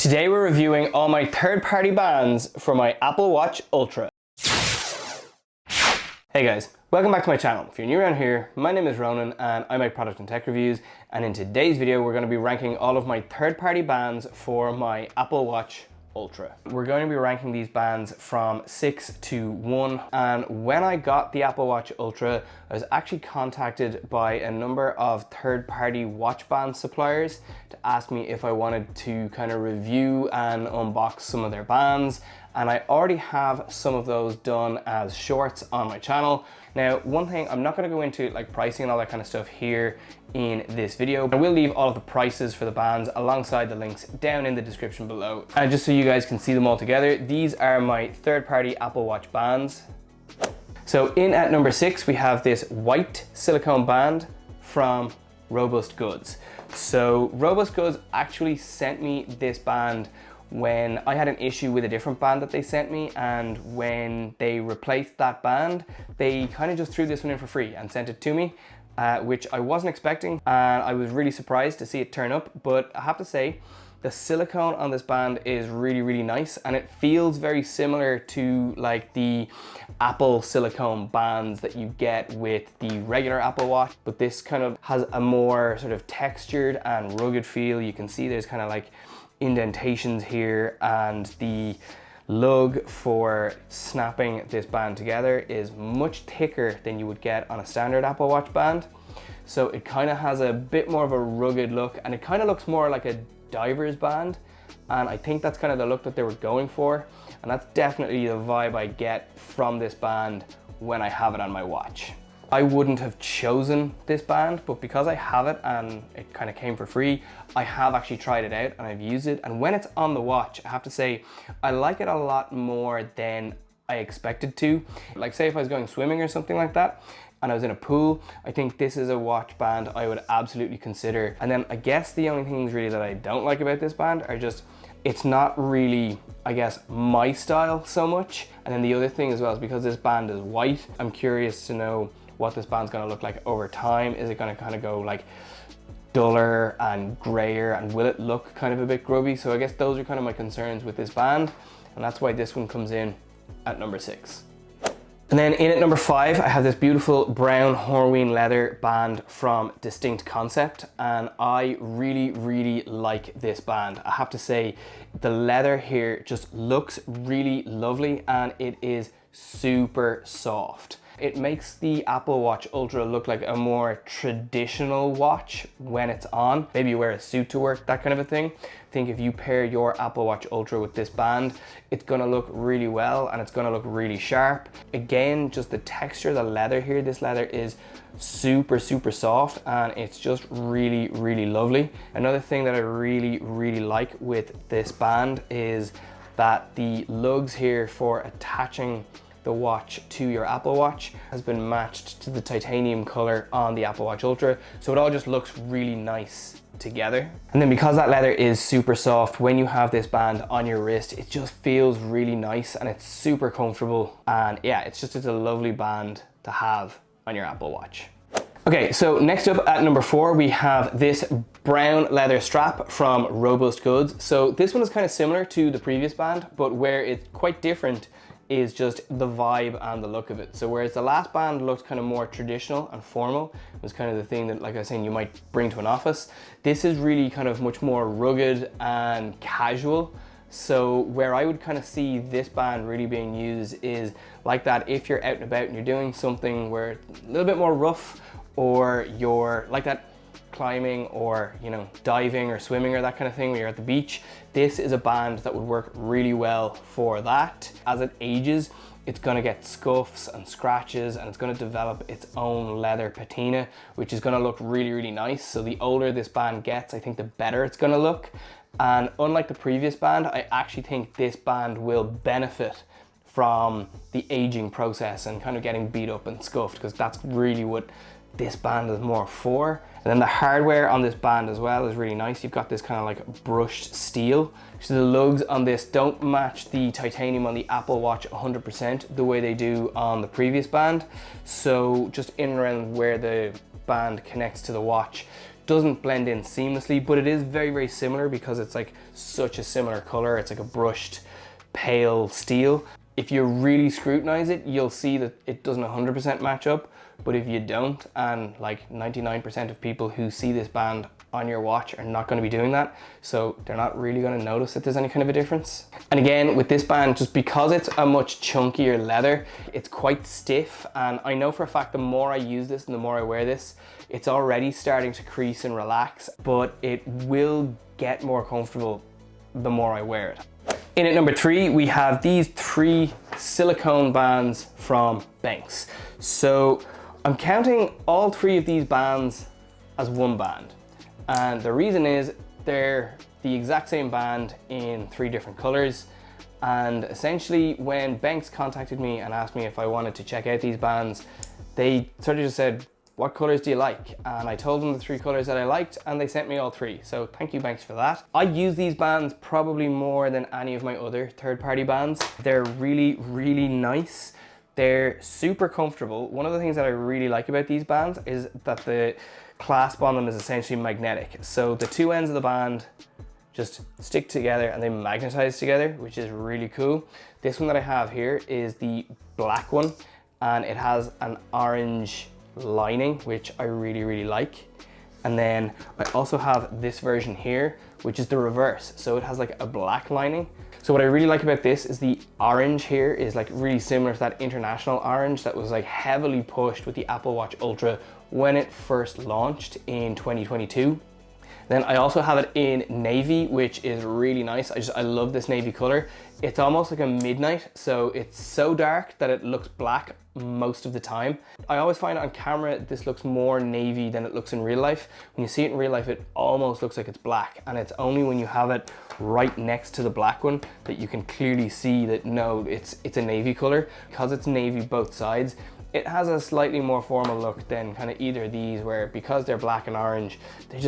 Today we're reviewing all my third-party bands for my Apple Watch Ultra. Hey guys, welcome back to my channel. If you're new around here, my name is Ronan and I make product and tech reviews, and in today's video we're going to be ranking all of my third-party bands for my Apple Watch Ultra. We're going to be ranking these bands from 6 to 1, and when I got the Apple Watch Ultra I was actually contacted by a number of third-party watch band suppliers to ask me if I wanted to kind of review and unbox some of their bands, and I already have some of those done as shorts on my channel. Now, one thing, I'm not going to go into like pricing and all that kind of stuff here in this video. I will leave all of the prices for the bands alongside the links down in the description below. And just so you guys can see them all together, these are my third-party Apple Watch bands. So in at number 6, we have this white silicone band from Robust Goods. So Robust Goods actually sent me this band when I had an issue with a different band that they sent me, and when they replaced that band, they kind of just threw this one in for free and sent it to me, which I wasn't expecting, and I was really surprised to see it turn up. But I have to say, the silicone on this band is really nice, and it feels very similar to like the Apple silicone bands that you get with the regular Apple Watch, but this kind of has a more sort of textured and rugged feel. You can see there's kind of like indentations here, and the lug for snapping this band together is much thicker than you would get on a standard Apple Watch band. So it kind of has a bit more of a rugged look, and it kind of looks more like a diver's band, and I think that's kind of the look that they were going for, and that's definitely the vibe I get from this band when I have it on my watch. I wouldn't have chosen this band, but because I have it and it kind of came for free, I have actually tried it out and I've used it. And when it's on the watch, I have to say, I like it a lot more than I expected to. Like say if I was going swimming or something like that, and I was in a pool, I think this is a watch band I would absolutely consider. And then I guess the only things really that I don't like about this band are just, it's not really, I guess, my style so much. And then the other thing as well is because this band is white, I'm curious to know what this band's gonna look like over time. Is it gonna kind of go like duller and grayer, and will it look kind of a bit grubby? So I guess those are kind of my concerns with this band, and that's why this one comes in at number 6. And then in at number 5, I have this beautiful brown Horween leather band from Distinct Concept, and I really like this band. I have to say, the leather here just looks really lovely, and it is super soft. It makes the Apple Watch Ultra look like a more traditional watch when it's on. Maybe you wear a suit to work, that kind of a thing. I think if you pair your Apple Watch Ultra with this band, it's gonna look really well and it's gonna look really sharp. Again, just the texture, the leather here, this leather is super soft, and it's just really lovely. Another thing that I really like with this band is that the lugs here for attaching the watch to your Apple Watch has been matched to the titanium color on the Apple Watch Ultra, so it all just looks really nice together. And then because that leather is super soft, when you have this band on your wrist, it just feels really nice and it's super comfortable, and yeah, it's a lovely band to have on your Apple Watch. Okay, so next up at number 4, we have this brown leather strap from Robust Goods. So this one is kind of similar to the previous band, but where it's quite different is just the vibe and the look of it. So whereas the last band looked kind of more traditional and formal, it was kind of the thing that, like I was saying, you might bring to an office, this is really kind of much more rugged and casual. So where I would kind of see this band really being used is like that if you're out and about and you're doing something where it's a little bit more rough, or you're like that climbing or, you know, diving or swimming or that kind of thing when you're at the beach. This is a band that would work really well for that. As it ages, it's gonna get scuffs and scratches, and it's gonna develop its own leather patina, which is gonna look really nice. So the older this band gets, I think the better it's gonna look. And unlike the previous band, I actually think this band will benefit from the aging process and kind of getting beat up and scuffed, because that's really what this band is more for. And then the hardware on this band as well is really nice. You've got this kind of like brushed steel. So the lugs on this don't match the titanium on the Apple Watch 100% the way they do on the previous band. So just in and around where the band connects to the watch, Doesn't blend in seamlessly, but it is very, very similar because it's like such a similar color. It's like a brushed pale steel. If you really scrutinize it, you'll see that it doesn't 100% match up, but if you don't, and like 99% of people who see this band on your watch are not going to be doing that, so they're not really going to notice if there's any kind of a difference. And again, with this band, just because it's a much chunkier leather, it's quite stiff, and I know for a fact the more I use this and the more I wear this, it's already starting to crease and relax, but it will get more comfortable the more I wear it. In at number 3, we have these 3 silicone bands from Benks. So I'm counting all 3 of these bands as one band. And the reason is they're the exact same band in 3 different colors. And essentially when Benks contacted me and asked me if I wanted to check out these bands, they sort of just said, what colors do you like? And I told them the 3 colors that I liked, and they sent me all 3. So thank you, Benks, for that. I use these bands probably more than any of my other third-party bands. They're really, really nice. They're super comfortable. One of the things that I really like about these bands is that the clasp on them is essentially magnetic. So the 2 ends of the band just stick together and they magnetize together, which is really cool. This one that I have here is the black one, and it has an orange lining, which I really, really like. And then I also have this version here, which is the reverse. So it has like a black lining. So what I really like about this is the orange here is like really similar to that international orange that was like heavily pushed with the Apple Watch Ultra when it first launched in 2022. Then I also have it in navy, which is really nice. I love this navy color. It's almost like a midnight, so it's so dark that it looks black most of the time. I always find on camera this looks more navy than it looks in real life. When you see it in real life, it almost looks like it's black, and it's only when you have it right next to the black one that you can clearly see that no, it's a navy color. Because it's navy both sides, it has a slightly more formal look than kind of either of these, where because they're black and orange, they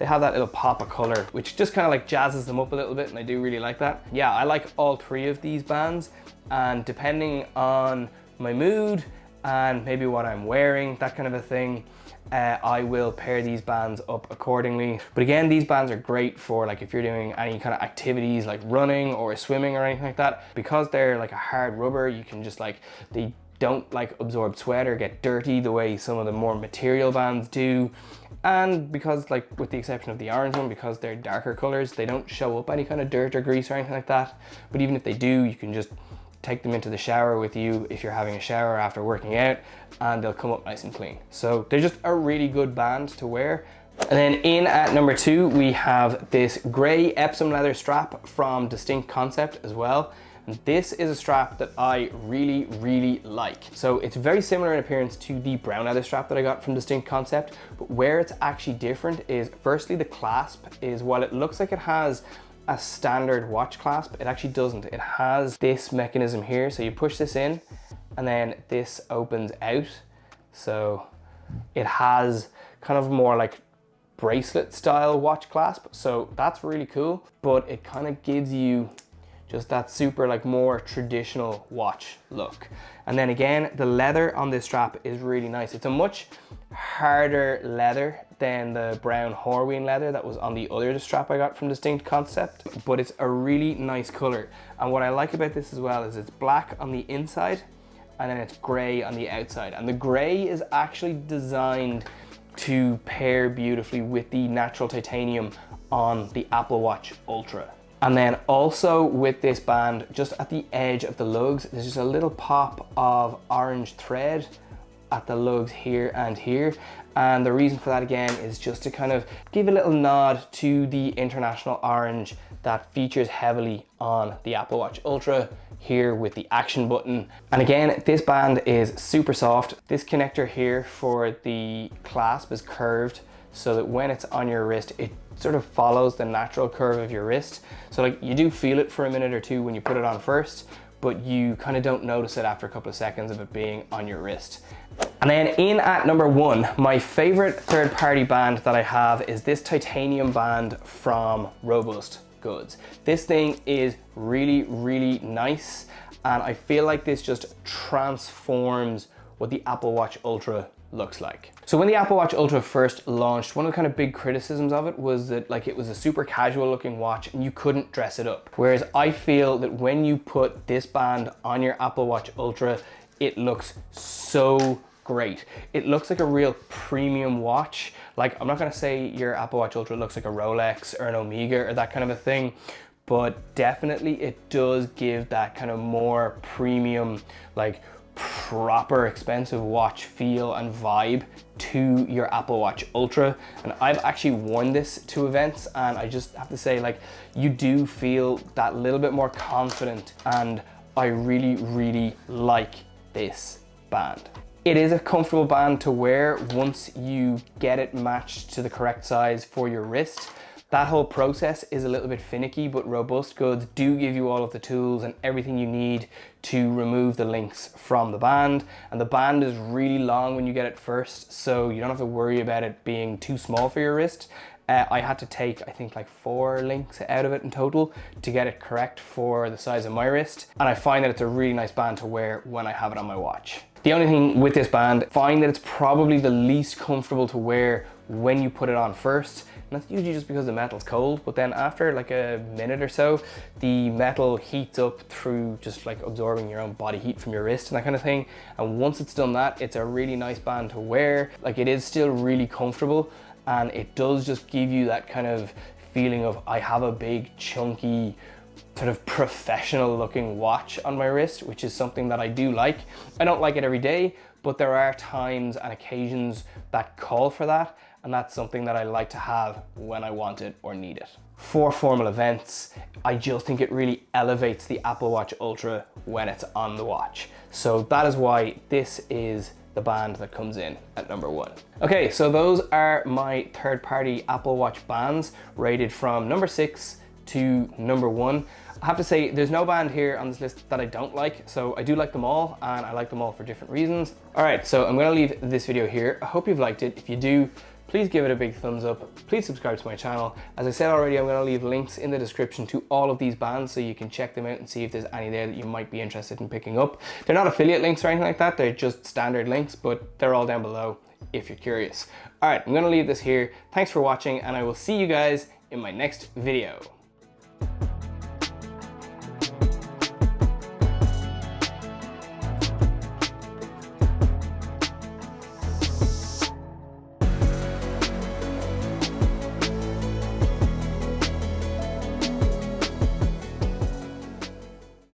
have that little pop of color, which just kind of like jazzes them up a little bit, and I do really like that. Yeah, I like all 3 of these bands, and depending on my mood and maybe what I'm wearing, that kind of a thing, I will pair these bands up accordingly. But again, these bands are great for like if you're doing any kind of activities like running or swimming or anything like that. Because they're like a hard rubber, you can just like, they don't like absorb sweat or get dirty the way some of the more material bands do. And because, like with the exception of the orange one, because they're darker colors, they don't show up any kind of dirt or grease or anything like that. But even if they do, you can just take them into the shower with you if you're having a shower after working out, and they'll come up nice and clean. So they're just a really good band to wear. And then in at number 2, we have this grey Epsom leather strap from Distinct Concept as well. And this is a strap that I really, really like. So it's very similar in appearance to the brown leather strap that I got from Distinct Concept, but where it's actually different is firstly the clasp is, while it looks like it has a standard watch clasp, it actually doesn't. It has this mechanism here. So you push this in and then this opens out. So it has kind of more like bracelet style watch clasp. So that's really cool, but it kind of gives you just that super like more traditional watch look. And then again, the leather on this strap is really nice. It's a much harder leather than the brown Horween leather that was on the other strap I got from Distinct Concept, but it's a really nice color. And what I like about this as well is it's black on the inside and then it's gray on the outside. And the gray is actually designed to pair beautifully with the natural titanium on the Apple Watch Ultra. And then also with this band, just at the edge of the lugs, there's just a little pop of orange thread at the lugs here and here. And the reason for that again is just to kind of give a little nod to the international orange that features heavily on the Apple Watch Ultra here with the action button. And again, this band is super soft. This connector here for the clasp is curved so that when it's on your wrist, it sort of follows the natural curve of your wrist. So like you do feel it for a minute or two when you put it on first, but you kind of don't notice it after a couple of seconds of it being on your wrist. And then in at number 1, my favorite third-party band that I have is this titanium band from Robust Goods. This thing is really, really nice, and I feel like this just transforms what the Apple Watch Ultra looks like. So when the Apple Watch Ultra first launched, one of the kind of big criticisms of it was that like it was a super casual looking watch and you couldn't dress it up. Whereas I feel that when you put this band on your Apple Watch Ultra, it looks so great. It looks like a real premium watch. Like, I'm not gonna say your Apple Watch Ultra looks like a Rolex or an Omega or that kind of a thing, but definitely it does give that kind of more premium, like proper expensive watch feel and vibe to your Apple Watch Ultra. And I've actually worn this to events and I just have to say, like, you do feel that little bit more confident, and I really, really like this band. It is a comfortable band to wear once you get it matched to the correct size for your wrist. That whole process is a little bit finicky, but Robust Goods do give you all of the tools and everything you need to remove the links from the band. And the band is really long when you get it first, so you don't have to worry about it being too small for your wrist. I had to take, I think, like 4 links out of it in total to get it correct for the size of my wrist. And I find that it's a really nice band to wear when I have it on my watch. The only thing with this band, I find that it's probably the least comfortable to wear when you put it on first. And that's usually just because the metal's cold, but then after like a minute or so, the metal heats up through just like absorbing your own body heat from your wrist and that kind of thing. And once it's done that, it's a really nice band to wear. Like, it is still really comfortable, and it does just give you that kind of feeling of, I have a big chunky sort of professional looking watch on my wrist, which is something that I do like. I don't like it every day, but there are times and occasions that call for that, and that's something that I like to have when I want it or need it. For formal events, I just think it really elevates the Apple Watch Ultra when it's on the watch. So that is why this is the band that comes in at number 1. Okay, so those are my third-party Apple Watch bands rated from number 6 to number 1. I have to say, there's no band here on this list that I don't like, so I do like them all, and I like them all for different reasons. All right, so I'm gonna leave this video here. I hope you've liked it. If you do, please give it a big thumbs up. Please subscribe to my channel. As I said already, I'm gonna leave links in the description to all of these bands so you can check them out and see if there's any there that you might be interested in picking up. They're not affiliate links or anything like that. They're just standard links, but they're all down below if you're curious. All right, I'm gonna leave this here. Thanks for watching, and I will see you guys in my next video.